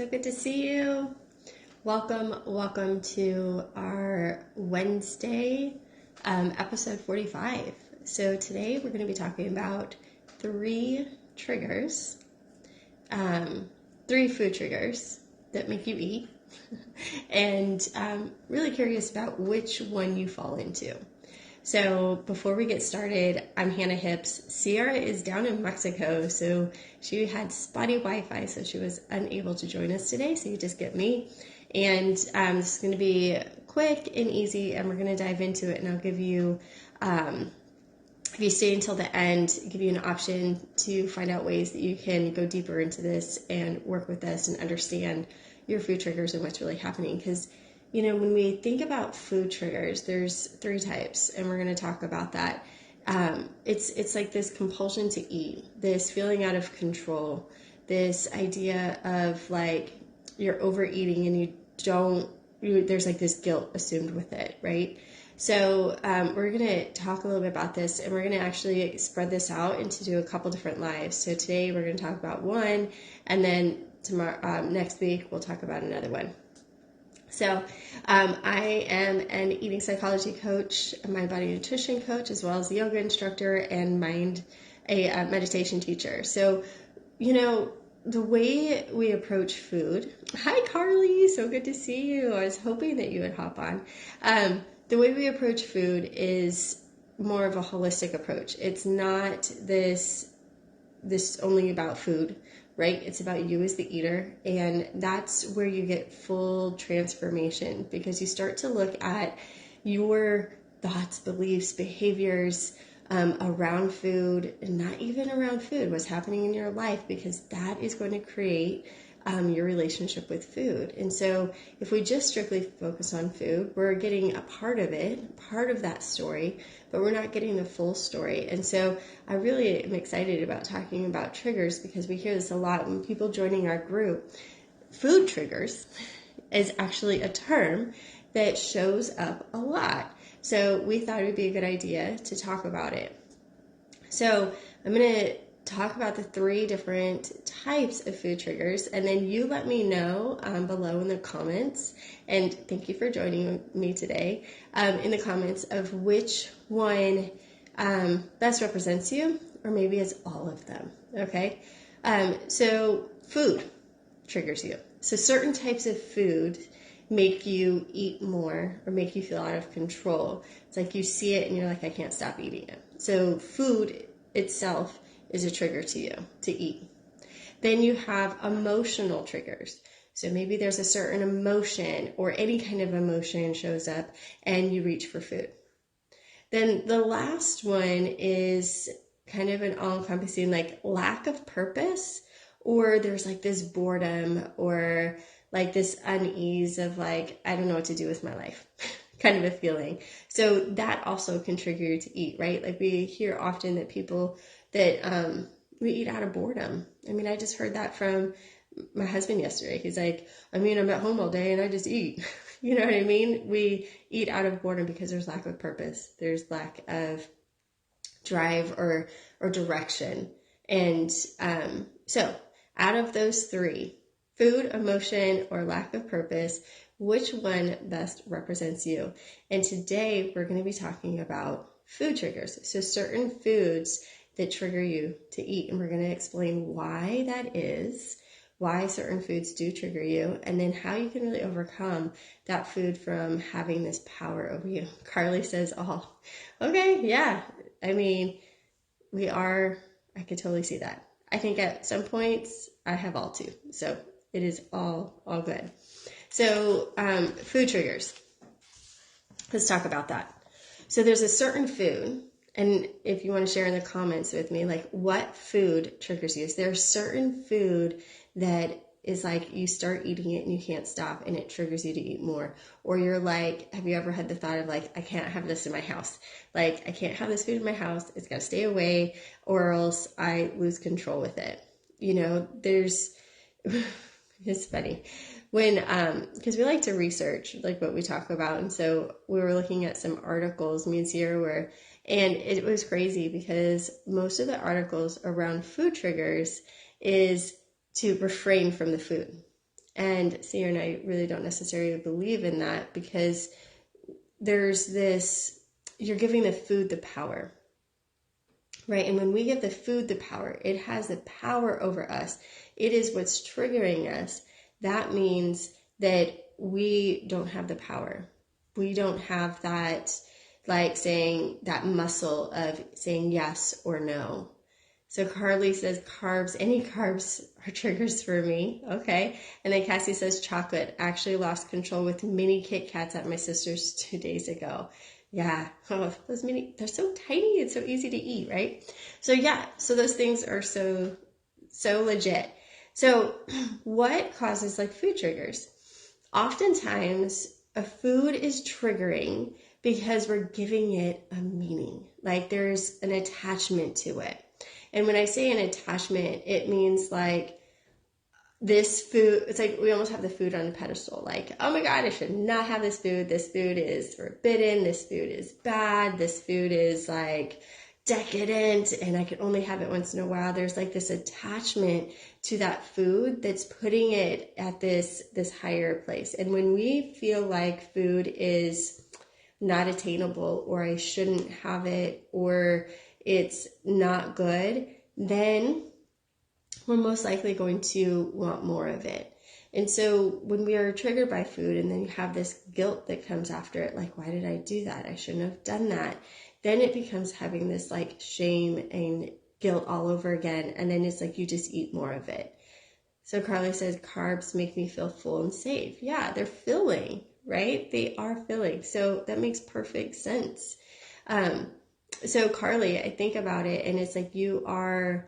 so good to see you. Welcome to our Wednesday, episode 45. So today we're going to be talking about three triggers, three food triggers that make you eat, and really curious about which one you fall into. So before we get started, I'm Hannah Hips. Sierra is down in Mexico, so she had spotty Wi-Fi, so she was unable to join us today, so you just get me. And this is going to be quick and easy, and we're going to dive into it, and I'll give you, if you stay until the end, give you an option to find out ways that you can go deeper into this and work with this and understand your food triggers and what's really happening. Because you know, when we think about food triggers, there's three types, and we're going to talk about that. It's like this compulsion to eat, this feeling out of control, this idea of like you're overeating and there's like this guilt assumed with it, right? So we're going to talk a little bit about this, and we're going to actually spread this out into do a couple different lives. So today we're going to talk about one, and then tomorrow, next week, we'll talk about another one. So I am an eating psychology coach, a mind body nutrition coach, as well as a yoga instructor and a meditation teacher. So, you know, the way we approach food, hi Carly, so good to see you. I was hoping that you would hop on. The way we approach food is more of a holistic approach. It's not this only about food, right? It's about you as the eater, and that's where you get full transformation, because you start to look at your thoughts, beliefs, behaviors around food, and not even around food, what's happening in your life, because that is going to create your relationship with food. And so if we just strictly focus on food, we're getting a part of it, part of that story, but we're not getting the full story. And so I really am excited about talking about triggers, because we hear this a lot when people joining our group. Food triggers is actually a term that shows up a lot. So we thought it would be a good idea to talk about it. So I'm going to talk about the three different types of food triggers, and then you let me know below in the comments, and thank you for joining me today, in the comments of which one best represents you, or maybe it's all of them, okay? So food triggers you. So certain types of food make you eat more or make you feel out of control. It's like you see it and you're like, I can't stop eating it. So food itself is a trigger to you to eat. Then you have emotional triggers. So maybe there's a certain emotion or any kind of emotion shows up and you reach for food. Then the last one is kind of an all-encompassing, like lack of purpose, or there's like this boredom or like this unease of like, I don't know what to do with my life kind of a feeling. So that also can trigger you to eat, right? Like we hear often that people that we eat out of boredom. I mean, I just heard that from my husband yesterday. He's like, I mean, I'm at home all day and I just eat. You know what I mean? We eat out of boredom because there's lack of purpose. There's lack of drive or direction. And so out of those three, food, emotion, or lack of purpose, which one best represents you? And today we're going to be talking about food triggers. So certain foods that trigger you to eat, and we're going to explain why that is, why certain foods do trigger you, and then how you can really overcome that food from having this power over you. Carly says, oh, okay, yeah. I mean, I could totally see that. I think at some points I have all too. So it is all good. So food triggers. Let's talk about that. So there's a certain food, and if you want to share in the comments with me, like what food triggers you. So there's certain food that is like you start eating it and you can't stop and it triggers you to eat more. Or you're like, have you ever had the thought of like, I can't have this in my house. Like I can't have this food in my house. It's got to stay away or else I lose control with it. You know, there's, it's funny when, because we like to research like what we talk about. And so we were looking at some articles, me and Sierra were, and it was crazy because most of the articles around food triggers is to refrain from the food. And Sierra and I really don't necessarily believe in that, because there's this, you're giving the food the power, right? And when we give the food the power, it has the power over us. It is what's triggering us. That means that we don't have the power. We don't have that, like saying that muscle of saying yes or no. So Carly says carbs, any carbs are triggers for me. Okay. And then Cassie says chocolate. Actually lost control with mini Kit Kats at my sister's 2 days ago. Yeah. Oh, those mini, they're so tiny. It's so easy to eat, right? So yeah. So those things are so legit. So what causes like food triggers? Oftentimes a food is triggering because we're giving it a meaning. Like there's an attachment to it. And when I say an attachment, it means like this food, it's like we almost have the food on a pedestal. Like, oh my God, I should not have this food. This food is forbidden. This food is bad. This food is like decadent, and I could only have it once in a while. There's like this attachment to that food that's putting it at this higher place. And when we feel like food is not attainable, or I shouldn't have it, or it's not good, then we're most likely going to want more of it. And so when we are triggered by food, and then you have this guilt that comes after it, like, why did I do that? I shouldn't have done that. Then it becomes having this like shame and guilt all over again. And then it's like you just eat more of it. So Carly says carbs make me feel full and safe. Yeah, they're filling, right? They are filling. So that makes perfect sense. So Carly, I think about it, and it's like you are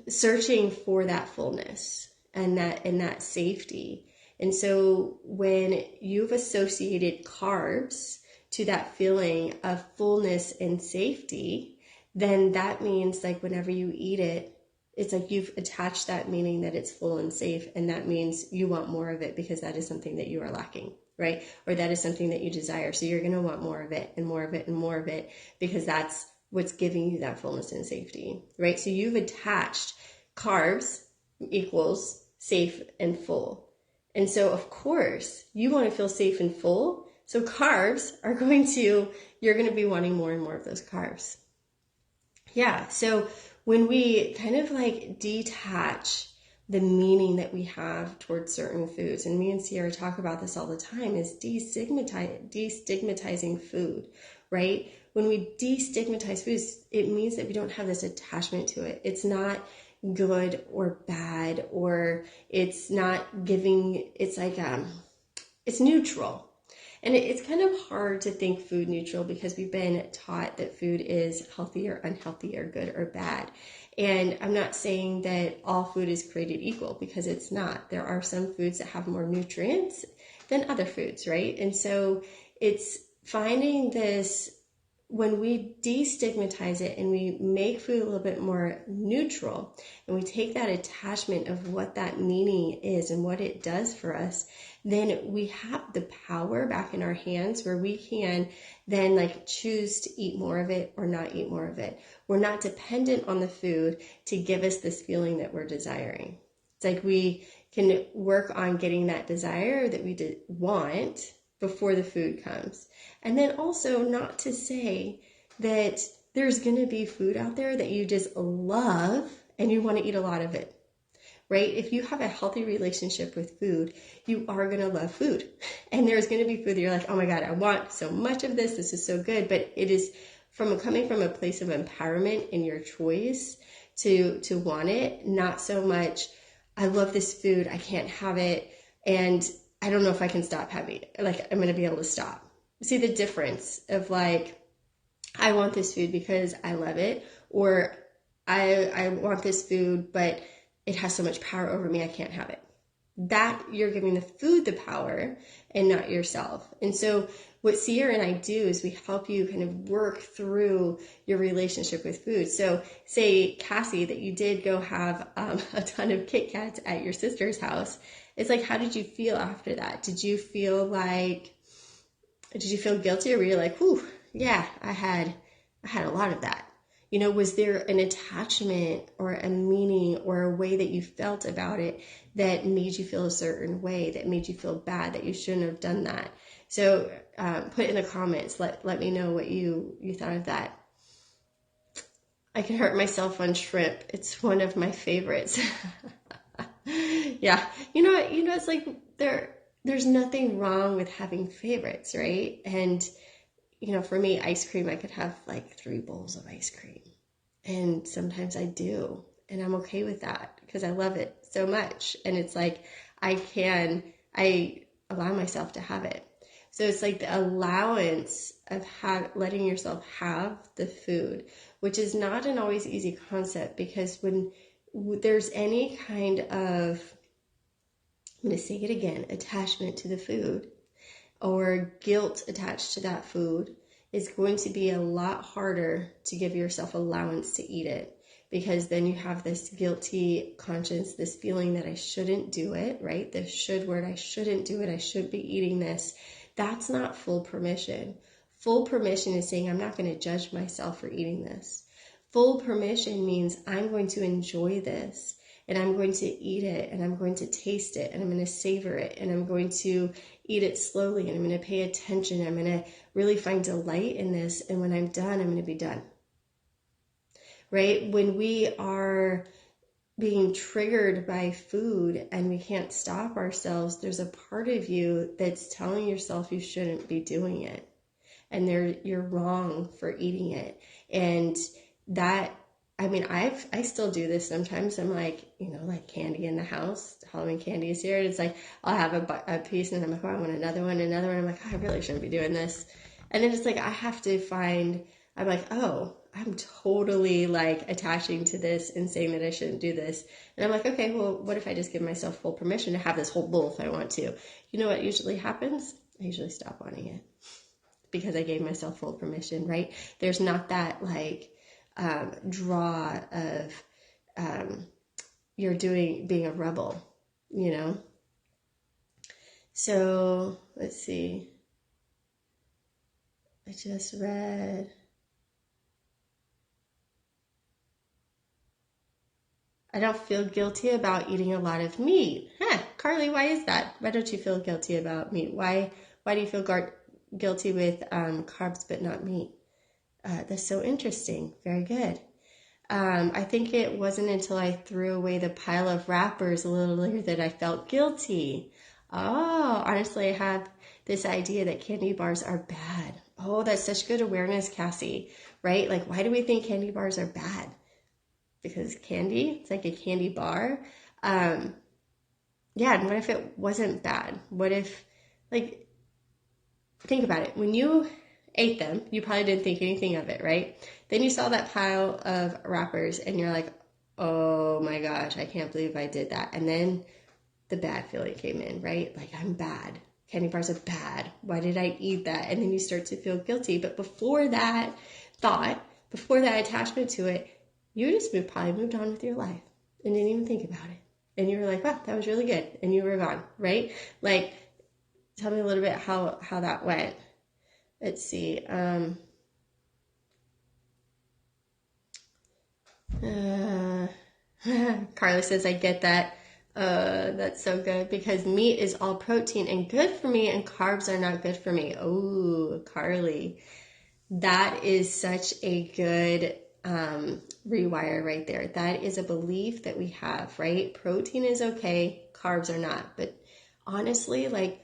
searching for that fullness and that safety. And so when you've associated carbs to that feeling of fullness and safety, then that means like whenever you eat it, it's like you've attached that meaning that it's full and safe, and that means you want more of it because that is something that you are lacking, right? Or that is something that you desire. So you're going to want more of it and more of it and more of it, because that's what's giving you that fullness and safety, right? So you've attached carbs equals safe and full. And so of course you want to feel safe and full. So carbs are you're going to be wanting more and more of those carbs. Yeah. So when we kind of like detach the meaning that we have towards certain foods, and me and Sierra talk about this all the time, is destigmatizing food, right? When we destigmatize foods, it means that we don't have this attachment to it. It's not good or bad, or it's not giving, it's like, it's neutral. And it's kind of hard to think food neutral because we've been taught that food is healthy or unhealthy or good or bad. And I'm not saying that all food is created equal, because it's not. There are some foods that have more nutrients than other foods, right? And so it's finding this, when we destigmatize it and we make food a little bit more neutral, and we take that attachment of what that meaning is and what it does for us, then we have the power back in our hands where we can then like choose to eat more of it or not eat more of it. We're not dependent on the food to give us this feeling that we're desiring. It's like we can work on getting that desire that we want before the food comes. And then also not to say that there's going to be food out there that you just love and you want to eat a lot of it, right? If you have a healthy relationship with food, you are going to love food. And there's going to be food that you're like, oh my God, I want so much of this. This is so good. But it is coming from a place of empowerment in your choice to want it, not so much, I love this food, I can't have it, and I don't know if I can stop having it. Like, I'm going to be able to stop. See the difference of like, I want this food because I love it, or I want this food, but it has so much power over me, I can't have it. That you're giving the food the power and not yourself. And so what Sierra and I do is we help you kind of work through your relationship with food. So say, Cassie, that you did go have a ton of Kit Kats at your sister's house. It's like, how did you feel after that? Did you feel guilty, or were you like, whew, yeah, I had a lot of that? Was there an attachment or a meaning or a way that you felt about it that made you feel a certain way, that made you feel bad, that you shouldn't have done that? So put in the comments, let me know what you thought of that. I can hurt myself on shrimp. It's one of my favorites. Yeah. It's like there's nothing wrong with having favorites, right? And, for me, ice cream, I could have like 3 bowls of ice cream. And sometimes I do. And I'm okay with that because I love it so much. And it's like I allow myself to have it. So it's like the allowance of letting yourself have the food, which is not an always easy concept, because when there's any kind of, I'm going to say it again, attachment to the food or guilt attached to that food, it's going to be a lot harder to give yourself allowance to eat it, because then you have this guilty conscience, this feeling that I shouldn't do it, right? The should word, I shouldn't do it. I should be eating this. That's not full permission. Full permission is saying, I'm not going to judge myself for eating this. Full permission means I'm going to enjoy this, and I'm going to eat it, and I'm going to taste it, and I'm going to savor it, and I'm going to eat it slowly, and I'm going to pay attention. I'm going to really find delight in this, and when I'm done, I'm going to be done. Right? When we are being triggered by food and we can't stop ourselves, there's a part of you that's telling yourself you shouldn't be doing it, and you're wrong for eating it. And that, I still do this sometimes. I'm like, like candy in the house, Halloween candy is here. And it's like, I'll have a piece and I'm like, oh, I want another one. I'm like, oh, I really shouldn't be doing this. And then it's like, I'm like, oh, I'm totally like attaching to this and saying that I shouldn't do this. And I'm like, okay, well, what if I just give myself full permission to have this whole bowl if I want to? You know what usually happens? I usually stop wanting it because I gave myself full permission, right? There's not that like draw of being a rebel, So let's see. I just read. I don't feel guilty about eating a lot of meat. Carly, why is that? Why don't you feel guilty about meat? Why do you feel guilty with carbs but not meat? That's so interesting. Very good. I think it wasn't until I threw away the pile of wrappers a little later that I felt guilty. Oh, honestly, I have this idea that candy bars are bad. Oh, that's such good awareness, Cassie, right? Like, why do we think candy bars are bad? Because candy, it's like a candy bar. Yeah, and what if it wasn't bad? What if, like, think about it. When you ate them, you probably didn't think anything of it, right? Then you saw that pile of wrappers and you're like, oh my gosh, I can't believe I did that. And then the bad feeling came in, right? Like, I'm bad. Candy bars are bad. Why did I eat that? And then you start to feel guilty. But before that thought, before that attachment to it, you just probably moved on with your life and didn't even think about it. And you were like, wow, that was really good. And you were gone, right? Like, tell me a little bit how that went. Let's see. Carla says, I get that. That's so good, because meat is all protein and good for me, and carbs are not good for me. Oh, Carly, that is such a good rewire right there. That is a belief that we have, right? Protein is okay, carbs are not. But honestly, like,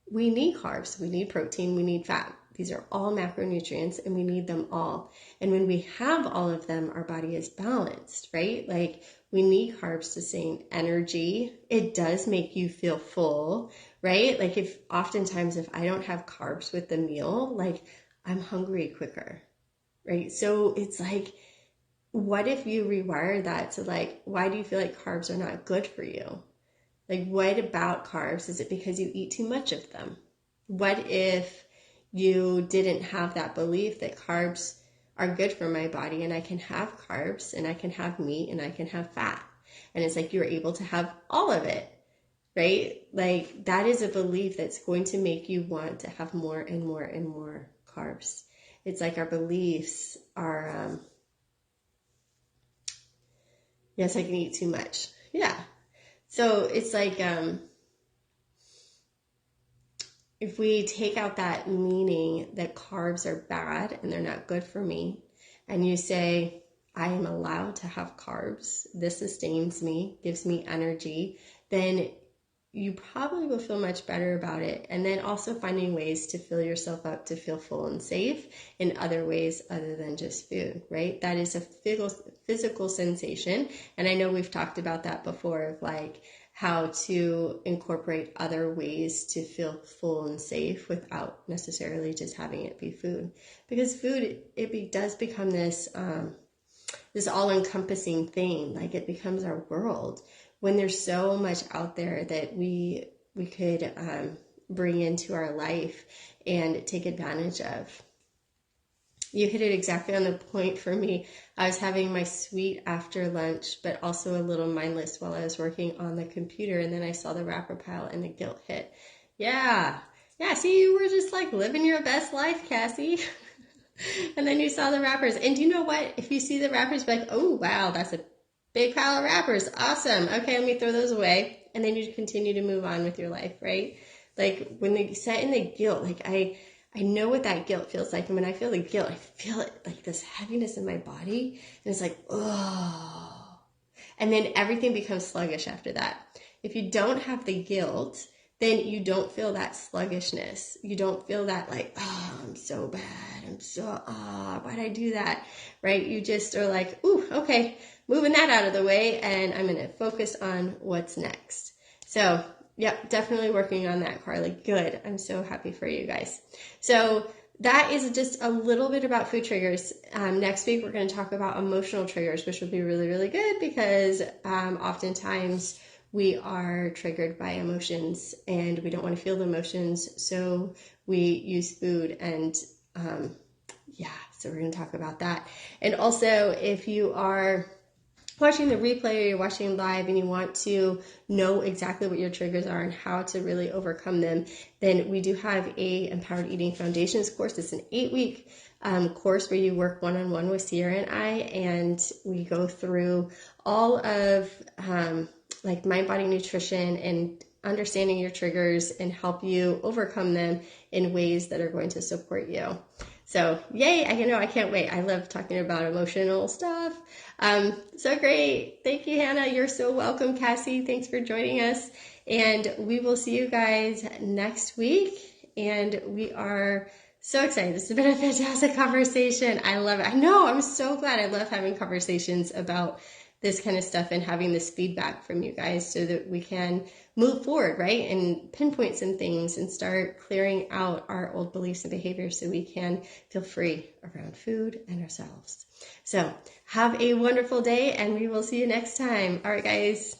we need carbs, we need protein, we need fat. These are all macronutrients and we need them all. And when we have all of them, our body is balanced, right? Like, we need carbs to sustain energy. It does make you feel full, right? Like, if I don't have carbs with the meal, like, I'm hungry quicker, right? So it's like, what if you rewire that to like, why do you feel like carbs are not good for you? Like, what about carbs? Is it because you eat too much of them? What if you didn't have that belief that carbs are good for my body, and I can have carbs and I can have meat and I can have fat? And it's like, you're able to have all of it, right? Like, that is a belief that's going to make you want to have more and more and more carbs. It's like our beliefs are Yes, I can eat too much. Yeah. So it's like, if we take out that meaning that carbs are bad and they're not good for me, and you say, I am allowed to have carbs, this sustains me, gives me energy, then you probably will feel much better about it. And then also finding ways to fill yourself up to feel full and safe in other ways other than just food, right? That is a physical sensation. And I know we've talked about that before, of like how to incorporate other ways to feel full and safe without necessarily just having it be food. Because food, does become this this all-encompassing thing. Like, it becomes our world when there's so much out there that we could bring into our life and take advantage of. You hit it exactly on the point for me. I was having my sweet after lunch, but also a little mindless while I was working on the computer, and then I saw the wrapper pile and the guilt hit. Yeah, see, you were just like living your best life, Cassie. And then you saw the wrappers. And do you know what? If you see the wrappers, be like, oh, wow, that's a big pile of wrappers. Awesome. Okay, let me throw those away. And then you continue to move on with your life, right? Like, when they set in the guilt, like I know what that guilt feels like. And when I feel the guilt, I feel it like this heaviness in my body. And it's like, oh. And then everything becomes sluggish after that. If you don't have the guilt, then you don't feel that sluggishness. You don't feel that like, oh, I'm so bad. Why'd I do that? Right? You just are like, ooh, okay, moving that out of the way, and I'm going to focus on what's next. So, yep, definitely working on that, Carly. Good. I'm so happy for you guys. So that is just a little bit about food triggers. Next week, we're going to talk about emotional triggers, which will be really, really good because oftentimes we are triggered by emotions and we don't want to feel the emotions. So we use food and so we're going to talk about that. And also, if you are watching the replay or you're watching live and you want to know exactly what your triggers are and how to really overcome them, then we do have a Empowered Eating Foundations course. It's an 8-week course where you work one-on-one with Sierra and I, and we go through all of like mind, body, nutrition and understanding your triggers and help you overcome them in ways that are going to support you. So yay, I can't wait. I love talking about emotional stuff. So great. Thank you, Hannah. You're so welcome, Cassie. Thanks for joining us. And we will see you guys next week. And we are so excited. This has been a fantastic conversation. I love it. I know. I'm so glad. I love having conversations about this kind of stuff and having this feedback from you guys so that we can move forward, right? And pinpoint some things and start clearing out our old beliefs and behaviors so we can feel free around food and ourselves. So have a wonderful day and we will see you next time. All right, guys.